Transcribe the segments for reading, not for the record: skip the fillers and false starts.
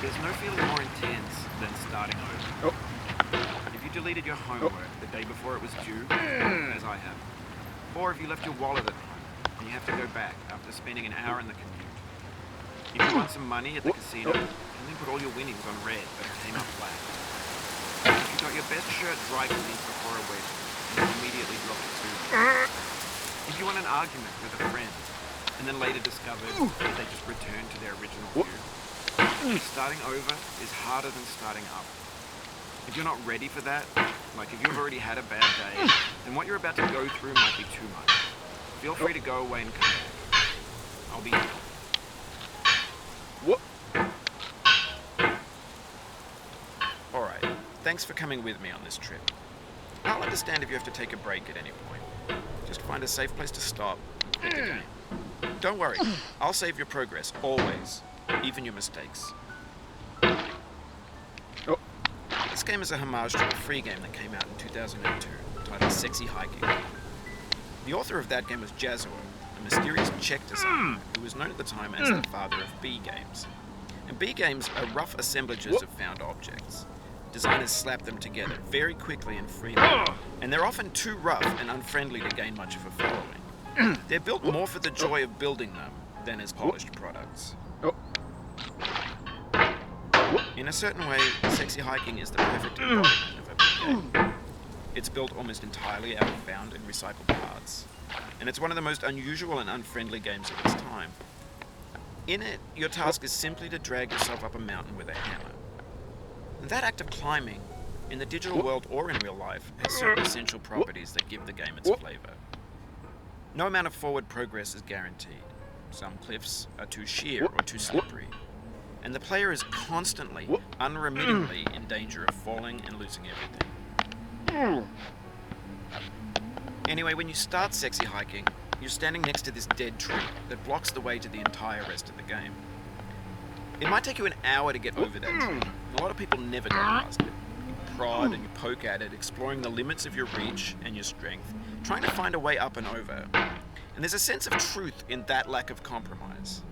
There's no feeling more intense than starting over. If you deleted your homework the day before it was due, as I have, or if you left your wallet at home and you have to go back after spending an hour in the commute. If you won some money at the casino and then put all your winnings on red but it came up black. If you got your best shirt dry cleaned before a wedding and you immediately dropped it too. If you won an argument with a friend and then later discovered that they just returned to their original view. Starting over is harder than starting up. If you're not ready for that, like if you've already had a bad day, then what you're about to go through might be too much. Feel free to go away and come back. I'll be here. Alright, thanks for coming with me on this trip. I'll understand if you have to take a break at any point. Just find a safe place to stop and quit the game. Don't worry, I'll save your progress, always. Even your mistakes. This game is a homage to a free game that came out in 2002, titled Sexy Hiking. The author of that game was Jazzuo, a mysterious Czech designer who was known at the time as the father of B games. And B games are rough assemblages of found objects. Designers slap them together very quickly and freely, and they're often too rough and unfriendly to gain much of a following. They're built more for the joy of building them than as polished products. In a certain way, Sexy Hiking is the perfect embodiment of a big game. It's built almost entirely out of found and recycled parts, and it's one of the most unusual and unfriendly games of its time. In it, your task is simply to drag yourself up a mountain with a hammer. And that act of climbing, in the digital world or in real life, has certain essential properties that give the game its flavor. No amount of forward progress is guaranteed. Some cliffs are too sheer or too slippery, and the player is constantly, unremittingly in danger of falling and losing everything. Anyway, when you start Sexy Hiking, you're standing next to this dead tree that blocks the way to the entire rest of the game. It might take you an hour to get over that tree, and a lot of people never go past it. You prod and you poke at it, exploring the limits of your reach and your strength, trying to find a way up and over. And there's a sense of truth in that lack of compromise.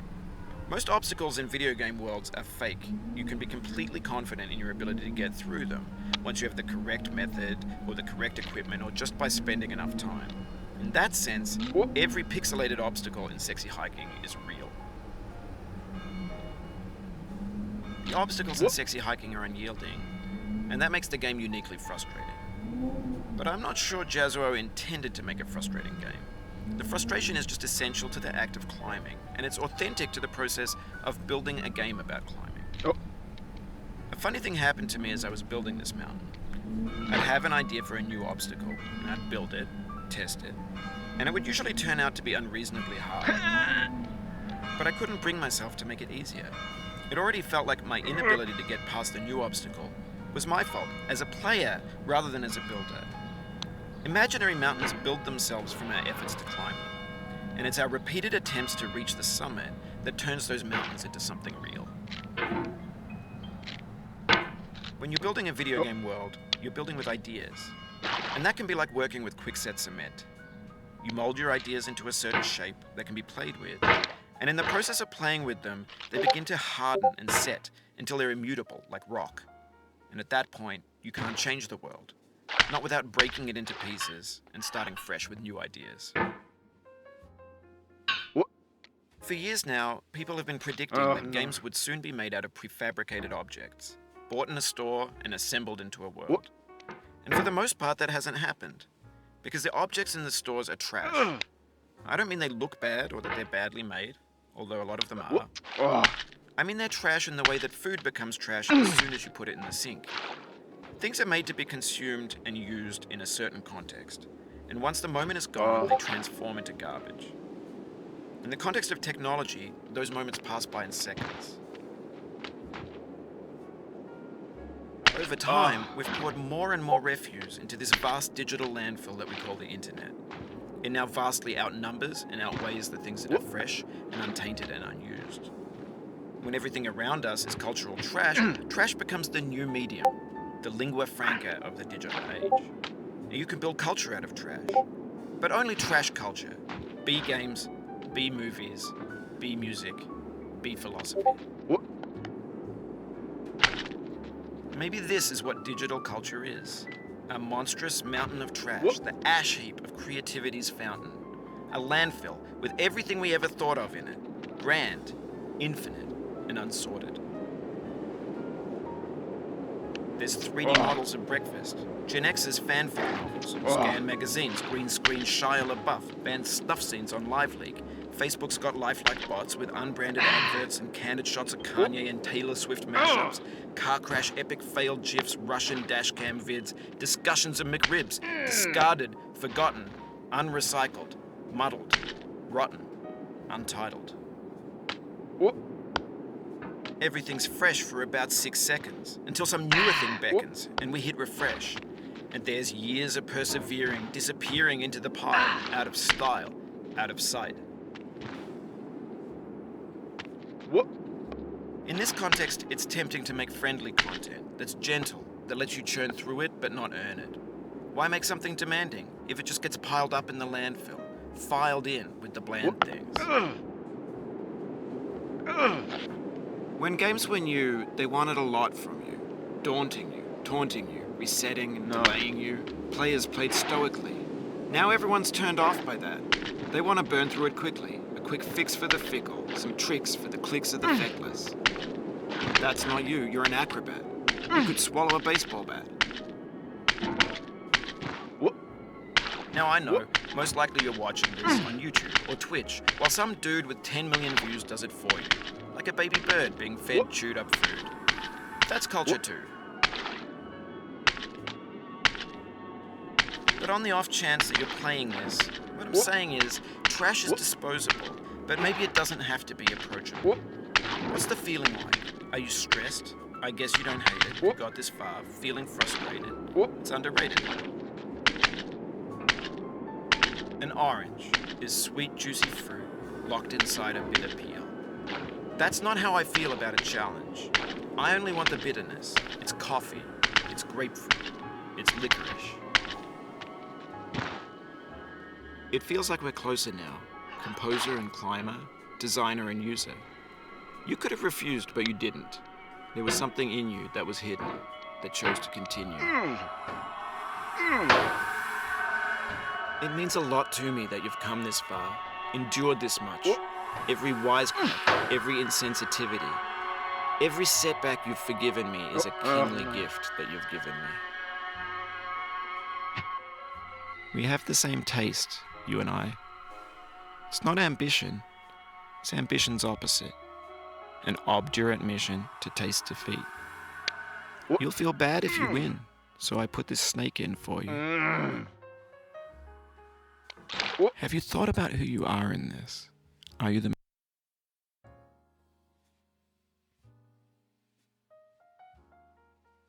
Most obstacles in video game worlds are fake. You can be completely confident in your ability to get through them once you have the correct method or the correct equipment or just by spending enough time. In that sense, every pixelated obstacle in Sexy Hiking is real. The obstacles in Sexy Hiking are unyielding, and that makes the game uniquely frustrating. But I'm not sure Jazzuo intended to make a frustrating game. The frustration is just essential to the act of climbing, and it's authentic to the process of building a game about climbing. A funny thing happened to me as I was building this mountain. I'd have an idea for a new obstacle, and I'd build it, test it, and it would usually turn out to be unreasonably hard. But I couldn't bring myself to make it easier. It already felt like my inability to get past the new obstacle was my fault, as a player rather than as a builder. Imaginary mountains build themselves from our efforts to climb them, and it's our repeated attempts to reach the summit that turns those mountains into something real. When you're building a video game world, you're building with ideas, and that can be like working with quickset cement. You mold your ideas into a certain shape that can be played with, and in the process of playing with them, they begin to harden and set until they're immutable, like rock. And at that point, you can't change the world. Not without breaking it into pieces and starting fresh with new ideas. For years now, people have been predicting that games would soon be made out of prefabricated objects, bought in a store and assembled into a world. And for the most part, that hasn't happened, because the objects in the stores are trash. I don't mean they look bad or that they're badly made, although a lot of them are. I mean they're trash in the way that food becomes trash as soon as you put it in the sink. Things are made to be consumed and used in a certain context, and once the moment is gone, they transform into garbage. In the context of technology, those moments pass by in seconds. Over time, we've poured more and more refuse into this vast digital landfill that we call the internet. It now vastly outnumbers and outweighs the things that are fresh and untainted and unused. When everything around us is cultural trash, trash becomes the new medium, the lingua franca of the digital age. You can build culture out of trash, but only trash culture. Be games, be movies, be music, be philosophy. Maybe this is what digital culture is. A monstrous mountain of trash, the ash heap of creativity's fountain. A landfill with everything we ever thought of in it. Grand, infinite, and unsorted. There's 3D models of breakfast, Gen X's fanfic novels, Scan magazines, green screen Shia LaBeouf, banned snuff scenes on LiveLeak. Facebook's got lifelike bots with unbranded adverts and candid shots of Kanye and Taylor Swift mashups, car crash epic failed GIFs, Russian dashcam vids, discussions of McRibs, discarded, forgotten, unrecycled, muddled, rotten, untitled. Everything's fresh for about 6 seconds, until some newer thing beckons, and we hit refresh. And there's years of persevering, disappearing into the pile, out of style, out of sight. In this context, it's tempting to make friendly content that's gentle, that lets you churn through it but not earn it. Why make something demanding if it just gets piled up in the landfill, filed in with the bland things? When games were new, they wanted a lot from you. Daunting you, taunting you, resetting and delaying you. Players played stoically. Now everyone's turned off by that. They want to burn through it quickly. A quick fix for the fickle. Some tricks for the clicks of the feckless. But that's not you. You're an acrobat. You could swallow a baseball bat. Now I know, most likely you're watching this on YouTube or Twitch, while some dude with 10 million views does it for you. Like a baby bird being fed chewed up food. That's culture too. But on the off chance that you're playing this, what I'm saying is, trash is disposable, but maybe it doesn't have to be approachable. What's the feeling like? Are you stressed? I guess you don't hate it. You got this far, feeling frustrated. It's underrated. An orange is sweet, juicy fruit locked inside a bitter peel. That's not how I feel about a challenge. I only want the bitterness. It's coffee. It's grapefruit. It's licorice. It feels like we're closer now. Composer and climber, designer and user. You could have refused, but you didn't. There was something in you that was hidden, that chose to continue. It means a lot to me that you've come this far, endured this much. Every wisecrack, every insensitivity, every setback you've forgiven me is a kingly gift that you've given me. We have the same taste, you and I. It's not ambition, it's ambition's opposite. An obdurate mission to taste defeat. You'll feel bad if you win, so I put this snake in for you. Have you thought about who you are in this? Are you the